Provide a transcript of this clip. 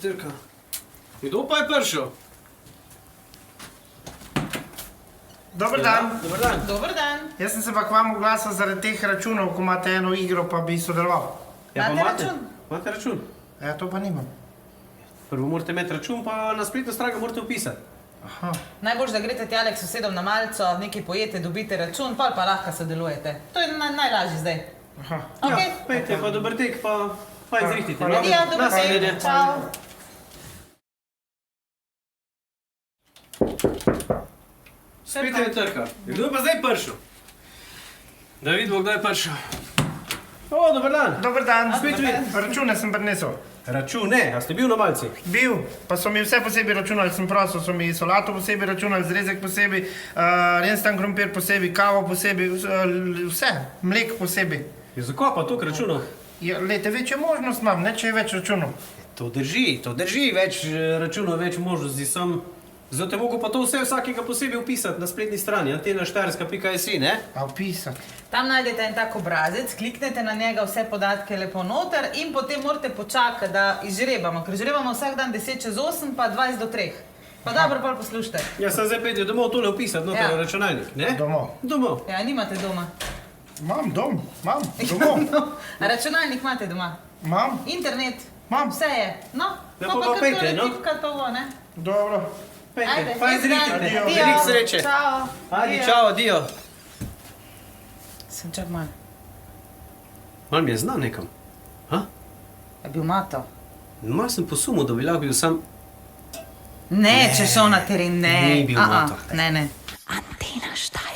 Trka. Kdo pa je prišel? Dober dan. Dobar dan. Dober dan. Jaz sem se pa k vam oglasil zaradi teh računov, ko imate eno igro, pa bi sodeloval. Ja, pa Imate račun? Imate račun? Ja, to pa nimam. Prvo morate imeti račun, pa na spletno stran ga morate upisati. Aha. Najboljš, da greste tjale k sosedom na malco, nekaj pojete, dobite račun, pa lahko sodelujete. To je najlažje zdaj. Aha. Ok? Pejte, pa dober tek, pa izrihtite. Hvala. Ja, dober Naslednje. tek. Čau. Spet je trka. Kdo je pa zdaj prišel? Da vidimo, kdo je prišel. O, dober dan. Dober dan. Spet vi. Račune sem prinesel. Račun, ne, a ste bil na malci? Bil, pa so mi vse posebej računali, sem prosil, so mi solato posebej računali, zrezek posebej, renstan krompir posebej, kavo posebej, vse, mlek posebej. Je zakaj pa toliko računov? Ja, lejte, večjo možnost imam, ne če je več računov. To drži, več računov, več možnosti sem. Zato je mogo pa to vse vsakega posebej upisati na spletni strani, antena4.si, ne? A upisati. Tam najdete en tak obrazec, kliknete na njega vse podatke lepo noter in potem morate počakati, da izžrebamo, ker žrebamo vsak dan 10 čez 8 pa 20 do 3. Pa dobro, pol poslušajte. Ja, sem zdaj pejte domov tole upisati, noter na računalnik, ne? Domov. Domov. Ja, nimate doma. Imam dom, imam, domov. A računalnik imate doma? Imam, Internet? Imam. Vse je. No, Lepo pa pejte, no. tipka to, ne? dobro. Pejte, pa izrihtite. Adijo. Veliko sreče. Čau. Adi, čau, adijo. Sem čak malo. Mal mi je znan nekam. Ha? Je bil Mato? Mal sem posumil, da bi lahko bil sam... Ne, če šel na teren, ne. Ni bil Mato. Ne. Antena Štajer.